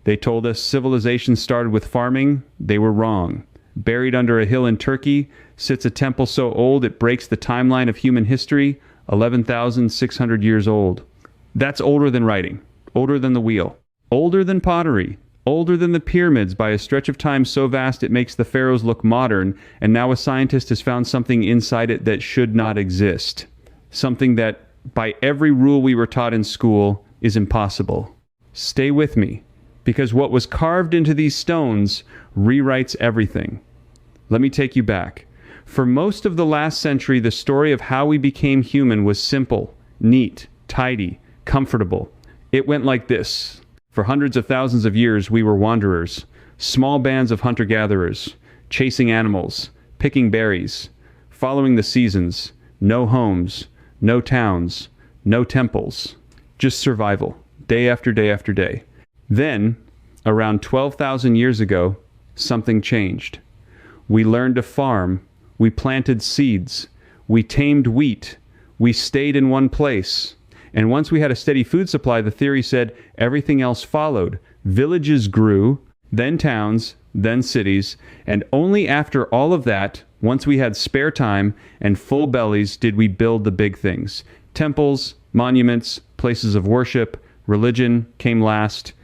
They told us civilization started with farming. They were wrong. Buried under a hill in Turkey sits a temple so old it breaks the timeline of human history, 11,600 years old. That's older than writing, older than the wheel, older than pottery, older than the pyramids by a stretch of time so vast it makes the pharaohs look modern, and now a scientist has found something inside it that should not exist. Something that, by every rule we were taught in school, is impossible. Stay with me, because what was carved into these stones rewrites everything. Let me take you back. For most of the last century, the story of how we became human was simple, neat, tidy, comfortable. It went like this. For hundreds of thousands of years, we were wanderers, small bands of hunter-gatherers, chasing animals, picking berries, following the seasons, no homes, no towns, no temples, just survival, day after day after day. Then, around 12,000 years ago, something changed. We learned to farm, we planted seeds, we tamed wheat, we stayed in one place. And once we had a steady food supply, the theory said everything else followed. Villages grew, then towns, then cities, and only after all of that, once we had spare time and full bellies, did we build the big things. Temples, monuments, places of worship, religion came last.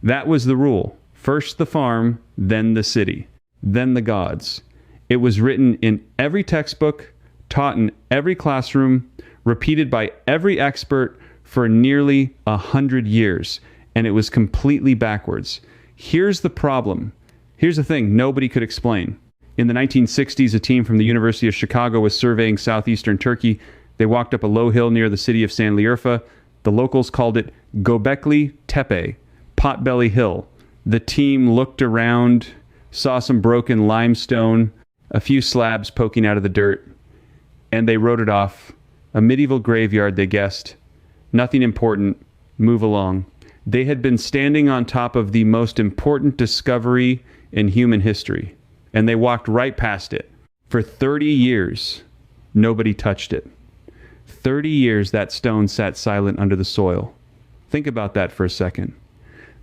That was the rule. First the farm, then the city, then the gods. It was written in every textbook, taught in every classroom, repeated by every expert for nearly 100 years, and it was completely backwards. Here's the problem. Here's the thing nobody could explain. In the 1960s, a team from the University of Chicago was surveying southeastern Turkey. They walked up a low hill near the city of Sanliurfa. The locals called it Göbekli Tepe, Potbelly Hill. The team looked around, saw some broken limestone, a few slabs poking out of the dirt, and they wrote it off. A medieval graveyard, they guessed. Nothing important. Move along. They had been standing on top of the most important discovery in human history, and they walked right past it. For 30 years, nobody touched it. 30 years that stone sat silent under the soil. Think about that for a second.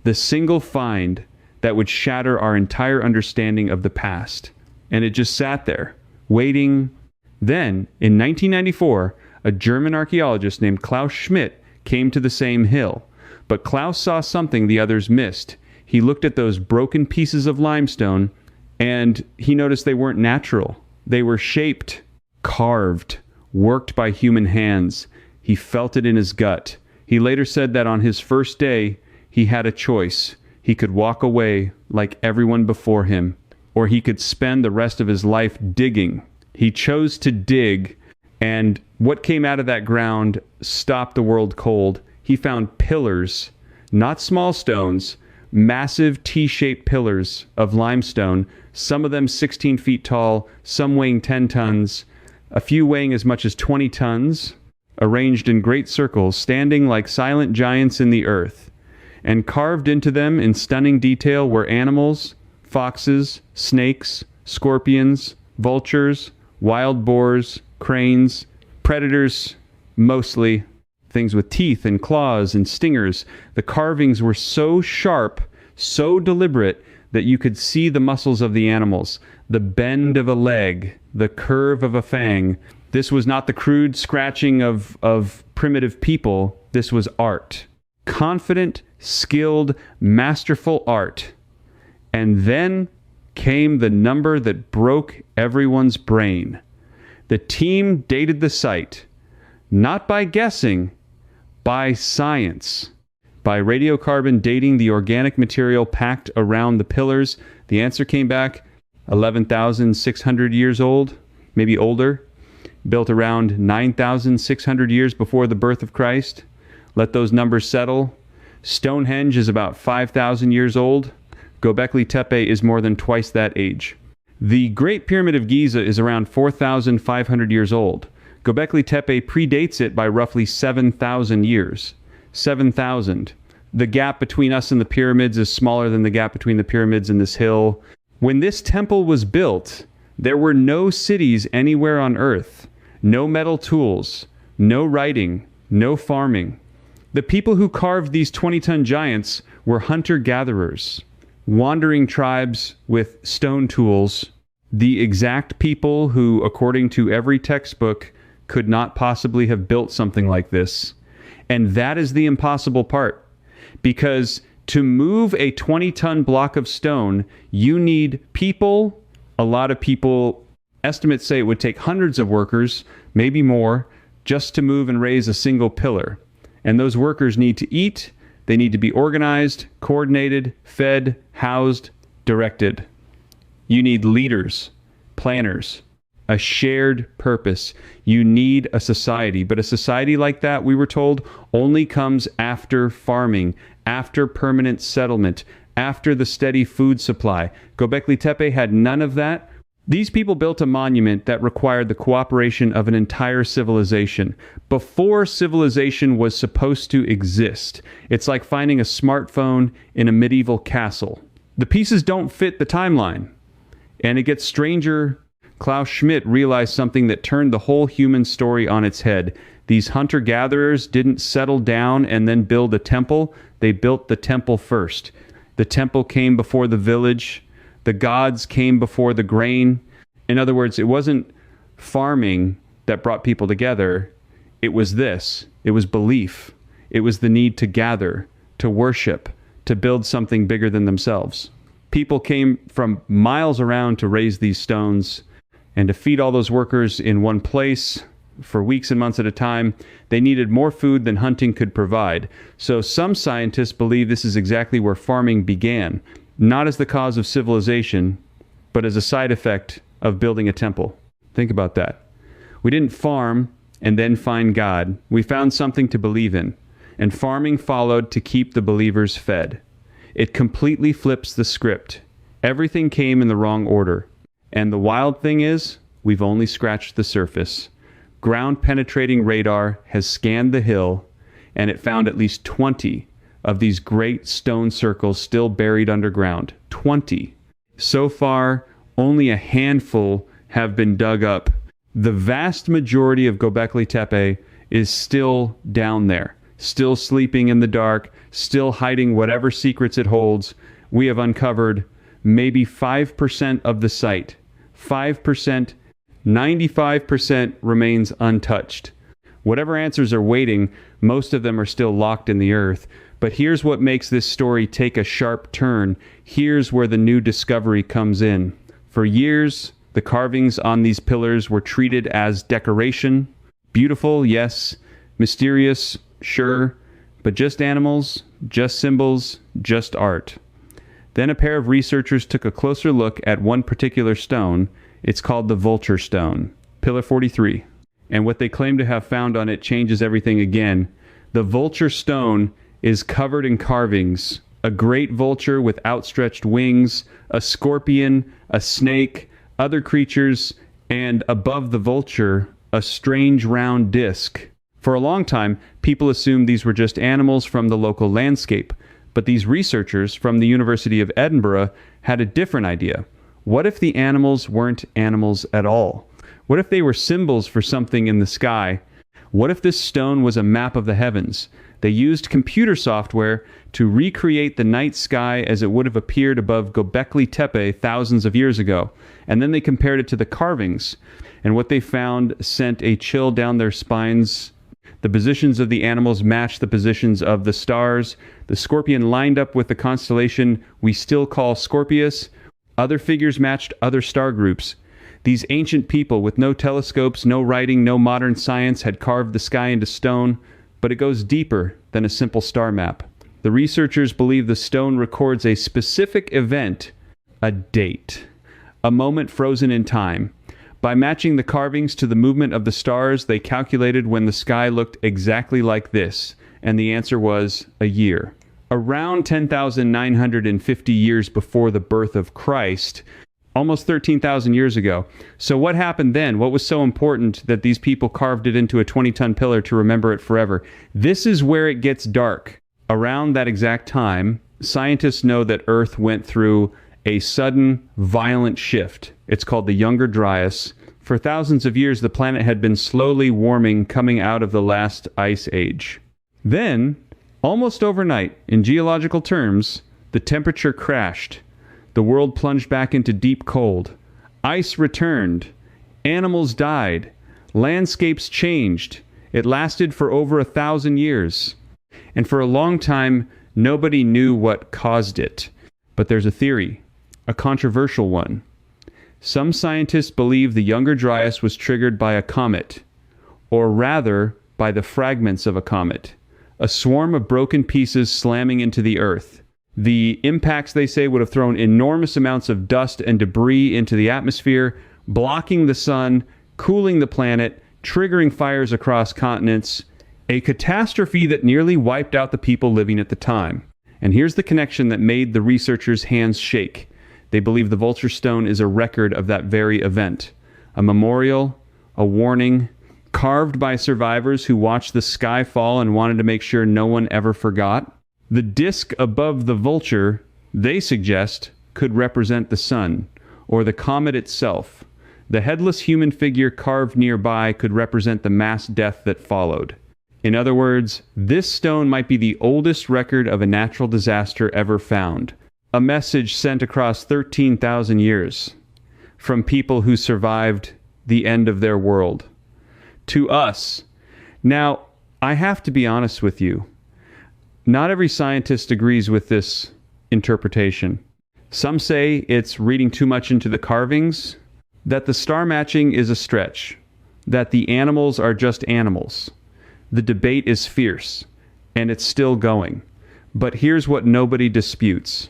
The single find that would shatter our entire understanding of the past. And it just sat there, waiting. Then, in 1994, a German archaeologist named Klaus Schmidt came to the same hill. But Klaus saw something the others missed. He looked at those broken pieces of limestone, and he noticed they weren't natural. They were shaped, carved, worked by human hands. He felt it in his gut. He later said that on his first day, he had a choice. He could walk away like everyone before him, or he could spend the rest of his life digging. He chose to dig, and what came out of that ground stopped the world cold. He found pillars, not small stones, massive T-shaped pillars of limestone, some of them 16 feet tall, some weighing 10 tons, a few weighing as much as 20 tons, arranged in great circles, standing like silent giants in the earth. And carved into them in stunning detail were animals, foxes, snakes, scorpions, vultures, wild boars, cranes, predators, mostly things with teeth and claws and stingers. The carvings were so sharp, so deliberate, that you could see the muscles of the animals, the bend of a leg, the curve of a fang. This was not the crude scratching of primitive people. This was art. Confident, skilled, masterful art. And then came the number that broke everyone's brain. The team dated the site, not by guessing, by science. By radiocarbon dating the organic material packed around the pillars, the answer came back 11,600 years old, maybe older, built around 9,600 years before the birth of Christ. Let those numbers settle. Stonehenge is about 5,000 years old. Göbekli Tepe is more than twice that age. The Great Pyramid of Giza is around 4,500 years old. Göbekli Tepe predates it by roughly 7,000 years. 7,000. The gap between us and the pyramids is smaller than the gap between the pyramids and this hill. When this temple was built, there were no cities anywhere on earth. No metal tools. No writing. No farming. The people who carved these 20-ton giants were hunter-gatherers, wandering tribes with stone tools, the exact people who, according to every textbook, could not possibly have built something like this. And that is the impossible part, because to move a 20-ton block of stone, you need people. A lot of people, estimates say it would take hundreds of workers, maybe more, just to move and raise a single pillar. And those workers need to eat, they need to be organized, coordinated, fed, housed, directed. You need leaders, planners, a shared purpose. You need a society. But a society like that, we were told, only comes after farming, after permanent settlement, after the steady food supply. Göbekli Tepe had none of that. These people built a monument that required the cooperation of an entire civilization before civilization was supposed to exist. It's like finding a smartphone in a medieval castle. The pieces don't fit the timeline. And it gets stranger. Klaus Schmidt realized something that turned the whole human story on its head. These hunter-gatherers didn't settle down and then build a temple. They built the temple first. The temple came before the village. The gods came before the grain. In other words, it wasn't farming that brought people together. It was this. It was belief. It was the need to gather, to worship, to build something bigger than themselves. People came from miles around to raise these stones and to feed all those workers in one place for weeks and months at a time. They needed more food than hunting could provide. So some scientists believe this is exactly where farming began, not as the cause of civilization, but as a side effect of building a temple. Think about that. We didn't farm and then find God. We found something to believe in, and farming followed to keep the believers fed. It completely flips the script. Everything came in the wrong order. And the wild thing is, we've only scratched the surface. Ground-penetrating radar has scanned the hill, and it found at least 20 of these great stone circles still buried underground. 20. So far, only a handful have been dug up. The vast majority of Göbekli Tepe is still down there, still sleeping in the dark, still hiding whatever secrets it holds. We have uncovered maybe 5% of the site. 5%, 95% remains untouched. Whatever answers are waiting, most of them are still locked in the earth. But here's what makes this story take a sharp turn. Here's where the new discovery comes in. For years, the carvings on these pillars were treated as decoration. Beautiful, yes. Mysterious, sure. But just animals, just symbols, just art. Then a pair of researchers took a closer look at one particular stone. It's called the Vulture Stone, Pillar 43. And what they claim to have found on it changes everything again. The Vulture Stone is covered in carvings. A great vulture with outstretched wings, a scorpion, a snake, other creatures, and above the vulture, a strange round disc. For a long time, people assumed these were just animals from the local landscape. But these researchers from the University of Edinburgh had a different idea. What if the animals weren't animals at all? What if they were symbols for something in the sky? What if this stone was a map of the heavens? They used computer software to recreate the night sky as it would have appeared above Göbekli Tepe thousands of years ago. And then they compared it to the carvings. And what they found sent a chill down their spines. The positions of the animals matched the positions of the stars. The scorpion lined up with the constellation we still call Scorpius. Other figures matched other star groups. These ancient people with no telescopes, no writing, no modern science had carved the sky into stone, but it goes deeper than a simple star map. The researchers believe the stone records a specific event, a date, a moment frozen in time. By matching the carvings to the movement of the stars, they calculated when the sky looked exactly like this, and the answer was a year. Around 10,950 years before the birth of Christ, almost 13,000 years ago. So what happened then? What was so important that these people carved it into a 20-ton pillar to remember it forever? This is where it gets dark. Around that exact time, scientists know that Earth went through a sudden, violent shift. It's called the Younger Dryas. For thousands of years, the planet had been slowly warming, coming out of the last ice age. Then, almost overnight, in geological terms, the temperature crashed. The world plunged back into deep cold. Ice returned. Animals died. Landscapes changed. It lasted for over 1,000 years. And for a long time, nobody knew what caused it. But there's a theory, a controversial one. Some scientists believe the Younger Dryas was triggered by a comet, or rather, by the fragments of a comet, a swarm of broken pieces slamming into the Earth. The impacts, they say, would have thrown enormous amounts of dust and debris into the atmosphere, blocking the sun, cooling the planet, triggering fires across continents, a catastrophe that nearly wiped out the people living at the time. And here's the connection that made the researchers' hands shake. They believe the Vulture Stone is a record of that very event, a memorial, a warning, carved by survivors who watched the sky fall and wanted to make sure no one ever forgot. The disk above the vulture, they suggest, could represent the sun, or the comet itself. The headless human figure carved nearby could represent the mass death that followed. In other words, this stone might be the oldest record of a natural disaster ever found. A message sent across 13,000 years from people who survived the end of their world to us. Now, I have to be honest with you. Not every scientist agrees with this interpretation. Some say it's reading too much into the carvings, that the star matching is a stretch, that the animals are just animals. The debate is fierce, and it's still going. But here's what nobody disputes.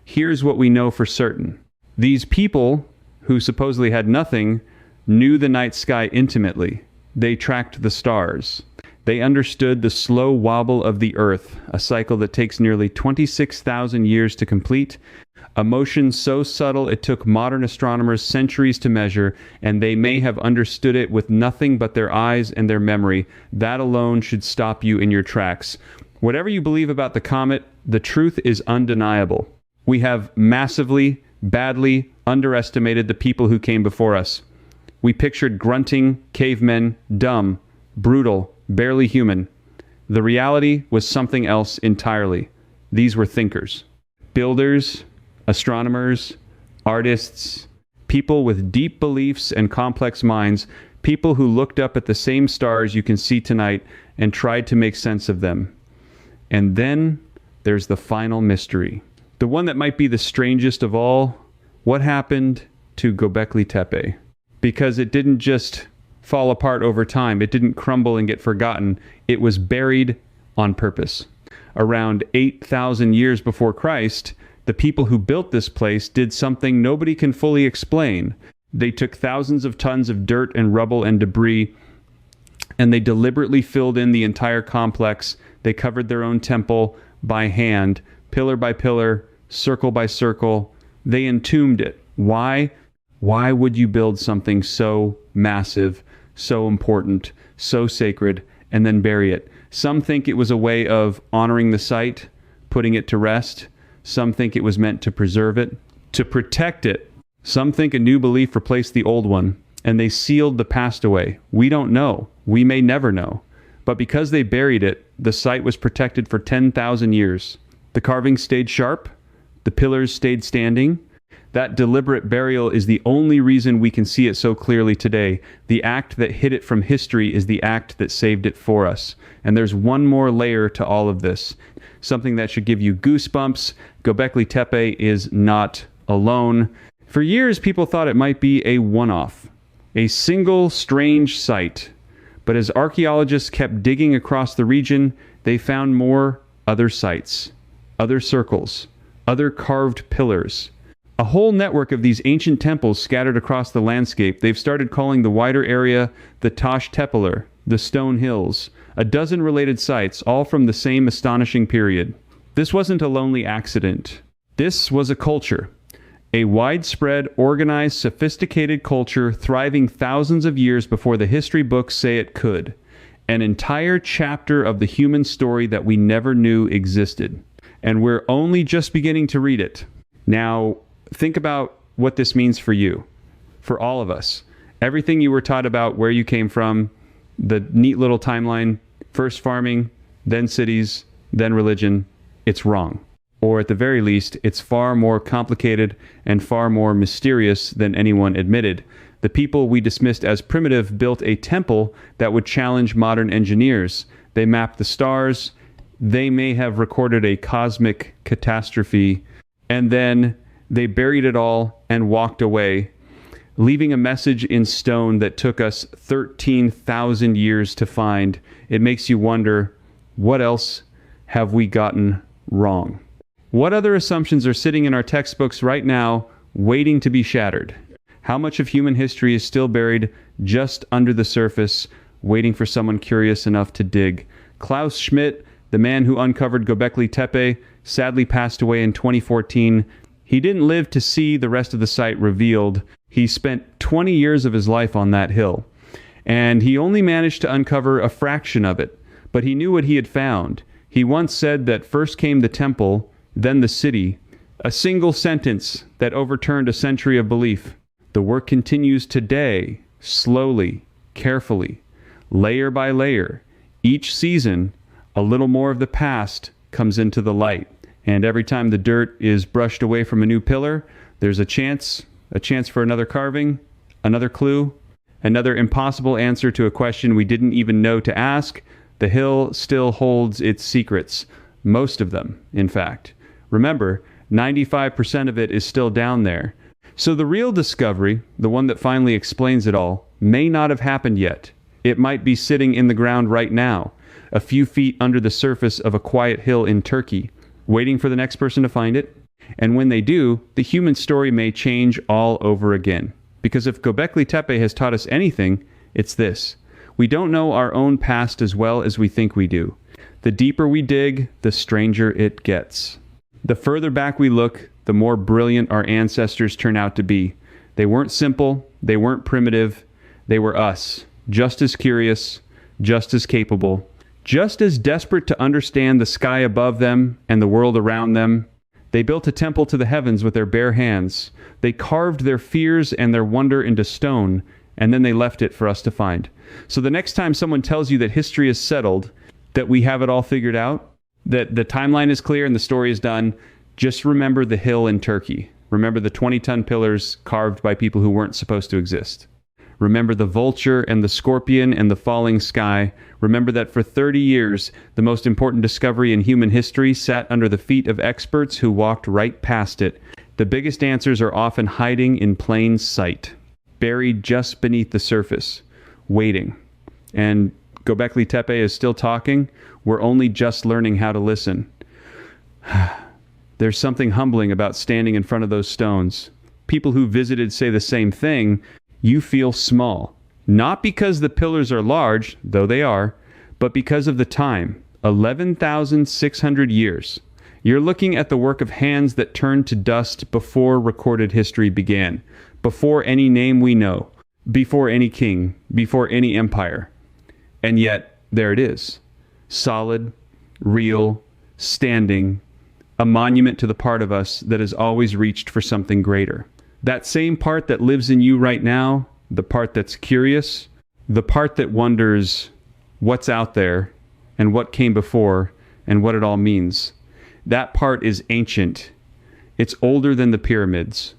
Here's what we know for certain. These people, who supposedly had nothing, knew the night sky intimately. They tracked the stars. They understood the slow wobble of the Earth, a cycle that takes nearly 26,000 years to complete, a motion so subtle it took modern astronomers centuries to measure, and they may have understood it with nothing but their eyes and their memory. That alone should stop you in your tracks. Whatever you believe about the comet, the truth is undeniable. We have massively, badly underestimated the people who came before us. We pictured grunting cavemen, dumb, brutal, barely human. The reality was something else entirely. These were thinkers, builders, astronomers, artists, people with deep beliefs and complex minds, people who looked up at the same stars you can see tonight and tried to make sense of them. And then there's the final mystery. The one that might be the strangest of all. What happened to Göbekli Tepe? Because it didn't just fall apart over time. It didn't crumble and get forgotten. It was buried on purpose. Around 8,000 years before Christ, the people who built this place did something nobody can fully explain. They took thousands of tons of dirt and rubble and debris, and they deliberately filled in the entire complex. They covered their own temple by hand, pillar by pillar, circle by circle. They entombed it. Why? Why would you build something so massive, so important, so sacred, and then bury it? Some think it was a way of honoring the site, putting it to rest. Some think it was meant to preserve it, to protect it. Some think a new belief replaced the old one, and they sealed the past away. We don't know. We may never know. But because they buried it, the site was protected for 10,000 years. The carvings stayed sharp. The pillars stayed standing. That deliberate burial is the only reason we can see it so clearly today. The act that hid it from history is the act that saved it for us. And there's one more layer to all of this. Something that should give you goosebumps. Göbekli Tepe is not alone. For years, people thought it might be a one-off, a single strange site. But as archaeologists kept digging across the region, they found more other sites, other circles, other carved pillars. A whole network of these ancient temples scattered across the landscape. They've started calling the wider area the Taş Tepeler, the Stone Hills. A dozen related sites, all from the same astonishing period. This wasn't a lonely accident. This was a culture. A widespread, organized, sophisticated culture thriving thousands of years before the history books say it could. An entire chapter of the human story that we never knew existed. And we're only just beginning to read it. Now, think about what this means for you, for all of us. Everything you were taught about where you came from, the neat little timeline, first farming, then cities, then religion, it's wrong. Or at the very least, it's far more complicated and far more mysterious than anyone admitted. The people we dismissed as primitive built a temple that would challenge modern engineers. They mapped the stars. They may have recorded a cosmic catastrophe, and then they buried it all and walked away, leaving a message in stone that took us 13,000 years to find. It makes you wonder, what else have we gotten wrong? What other assumptions are sitting in our textbooks right now, waiting to be shattered? How much of human history is still buried just under the surface, waiting for someone curious enough to dig? Klaus Schmidt, the man who uncovered Göbekli Tepe, sadly passed away in 2014. He didn't live to see the rest of the site revealed. He spent 20 years of his life on that hill, and he only managed to uncover a fraction of it, but he knew what he had found. He once said that first came the temple, then the city, a single sentence that overturned a century of belief. The work continues today, slowly, carefully, layer by layer. Each season, a little more of the past comes into the light, and every time the dirt is brushed away from a new pillar, there's a chance for another carving, another clue, another impossible answer to a question we didn't even know to ask. The hill still holds its secrets, most of them, in fact. Remember, 95% of it is still down there. So the real discovery, the one that finally explains it all, may not have happened yet. It might be sitting in the ground right now, a few feet under the surface of a quiet hill in Turkey, waiting for the next person to find it. And when they do, the human story may change all over again. Because if Göbekli Tepe has taught us anything, it's this: we don't know our own past as well as we think we do. The deeper we dig, the stranger it gets. The further back we look, the more brilliant our ancestors turn out to be. They weren't simple, they weren't primitive, they were us, just as curious, just as capable, just as desperate to understand the sky above them and the world around them. They built a temple to the heavens with their bare hands. They carved their fears and their wonder into stone, and then they left it for us to find. So the next time someone tells you that history is settled, that we have it all figured out, that the timeline is clear and the story is done, just remember the hill in Turkey. Remember the 20-ton pillars carved by people who weren't supposed to exist. Remember the vulture and the scorpion and the falling sky. Remember that for 30 years, the most important discovery in human history sat under the feet of experts who walked right past it. The biggest answers are often hiding in plain sight, buried just beneath the surface, waiting. And Göbekli Tepe is still talking. We're only just learning how to listen. There's something humbling about standing in front of those stones. People who visited say the same thing. You feel small, not because the pillars are large, though they are, but because of the time, 11,600 years. You're looking at the work of hands that turned to dust before recorded history began, before any name we know, before any king, before any empire. And yet, there it is, solid, real, standing, a monument to the part of us that has always reached for something greater. That same part that lives in you right now, the part that's curious, the part that wonders what's out there and what came before and what it all means. That part is ancient. It's older than the pyramids,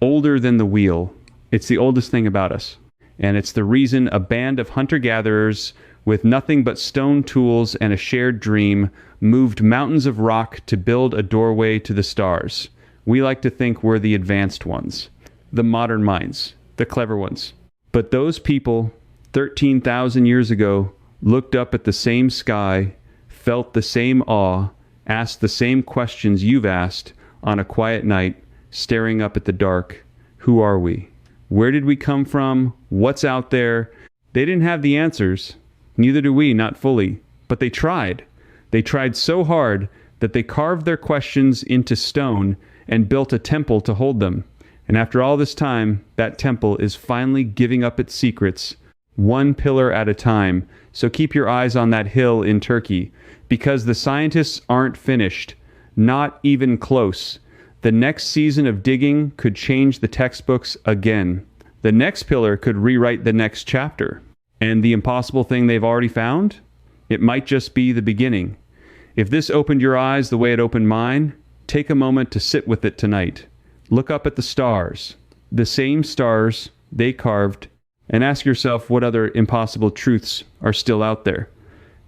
older than the wheel. It's the oldest thing about us. And it's the reason a band of hunter-gatherers with nothing but stone tools and a shared dream moved mountains of rock to build a doorway to the stars. We like to think we're the advanced ones, the modern minds, the clever ones. But those people, 13,000 years ago, looked up at the same sky, felt the same awe, asked the same questions you've asked on a quiet night, staring up at the dark. Who are we? Where did we come from? What's out there? They didn't have the answers. Neither do we, not fully. But they tried. They tried so hard that they carved their questions into stone and built a temple to hold them. And after all this time, that temple is finally giving up its secrets, one pillar at a time. So keep your eyes on that hill in Turkey, because the scientists aren't finished, not even close. The next season of digging could change the textbooks again. The next pillar could rewrite the next chapter. And the impossible thing they've already found? It might just be the beginning. If this opened your eyes the way it opened mine, take a moment to sit with it tonight. Look up at the stars, the same stars they carved, and ask yourself what other impossible truths are still out there,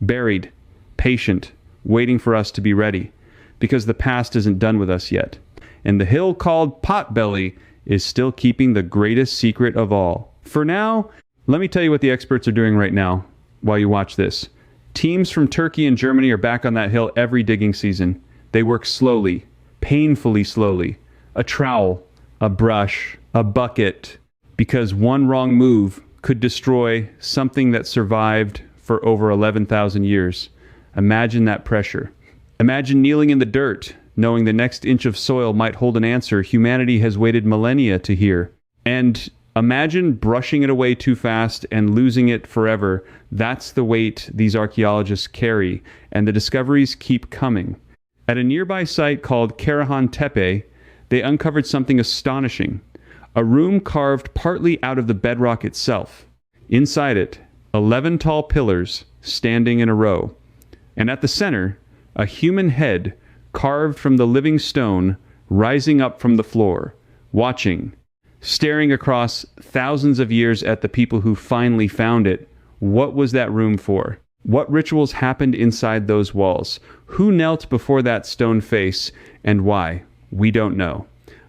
buried, patient, waiting for us to be ready, because the past isn't done with us yet. And the hill called Potbelly is still keeping the greatest secret of all. For now, let me tell you what the experts are doing right now while you watch this. Teams from Turkey and Germany are back on that hill every digging season. They work slowly, painfully slowly. A trowel, a brush, a bucket, because one wrong move could destroy something that survived for over 11,000 years. Imagine that pressure. Imagine kneeling in the dirt, knowing the next inch of soil might hold an answer humanity has waited millennia to hear. And imagine brushing it away too fast and losing it forever. That's the weight these archaeologists carry, and the discoveries keep coming. At a nearby site called Göbekli Tepe, they uncovered something astonishing. A room carved partly out of the bedrock itself. Inside it, 11 tall pillars standing in a row. And at the center, a human head carved from the living stone rising up from the floor, watching, staring across thousands of years at the people who finally found it. What was that room for? What rituals happened inside those walls? Who knelt before that stone face, and why? We don't know.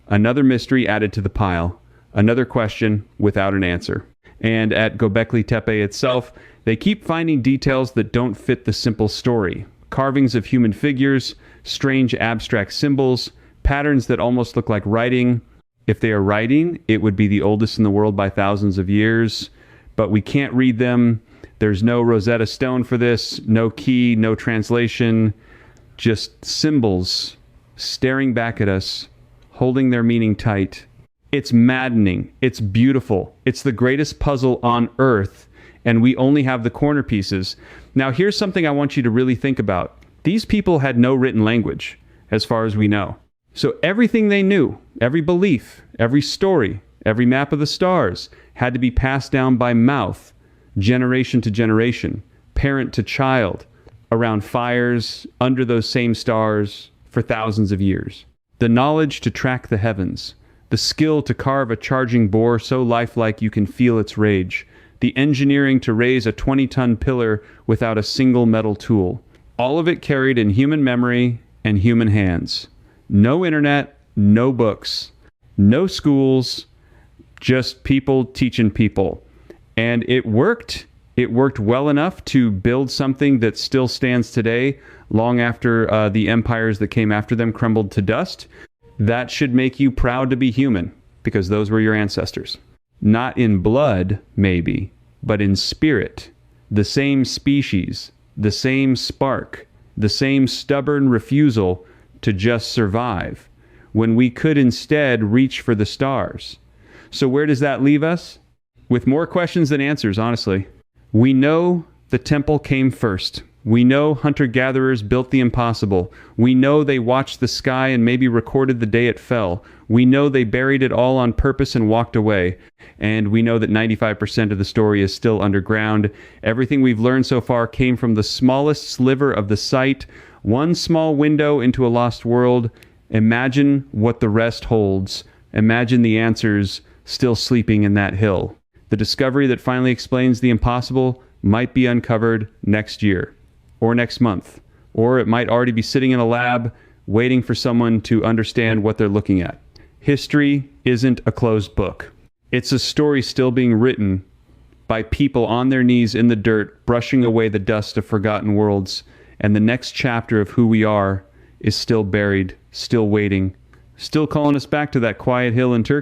Another mystery added to the pile. Another question without an answer. And at Göbekli Tepe itself, they keep finding details that don't fit the simple story. Carvings of human figures, strange abstract symbols, patterns that almost look like writing. If they are writing, it would be the oldest in the world by thousands of years. But we can't read them. There's no Rosetta Stone for this, no key, no translation. Just symbols staring back at us, holding their meaning tight. It's maddening. It's beautiful. It's the greatest puzzle on earth, and we only have the corner pieces. Now, here's something I want you to really think about. These people had no written language, as far as we know. So everything they knew, every belief, every story, every map of the stars, had to be passed down by mouth, generation to generation, parent to child, around fires, under those same stars, for thousands of years. The knowledge to track the heavens, the skill to carve a charging boar so lifelike you can feel its rage, the engineering to raise a 20-ton pillar without a single metal tool. All of it carried in human memory and human hands. No internet, no books, no schools, just people teaching people. And it worked. It worked well enough to build something that still stands today, long after the empires that came after them crumbled to dust. That should make you proud to be human, because those were your ancestors. Not in blood, maybe, but in spirit. The same species, the same spark, the same stubborn refusal to just survive, when we could instead reach for the stars. So where does that leave us? With more questions than answers, honestly. We know the temple came first. We know hunter-gatherers built the impossible. We know they watched the sky and maybe recorded the day it fell. We know they buried it all on purpose and walked away. And we know that 95% of the story is still underground. Everything we've learned so far came from the smallest sliver of the site, one small window into a lost world. Imagine what the rest holds. Imagine the answers still sleeping in that hill. The discovery that finally explains the impossible might be uncovered next year, or next month, or it might already be sitting in a lab waiting for someone to understand what they're looking at. History isn't a closed book. It's a story still being written by people on their knees in the dirt, brushing away the dust of forgotten worlds, and the next chapter of who we are is still buried, still waiting, still calling us back to that quiet hill in Turkey.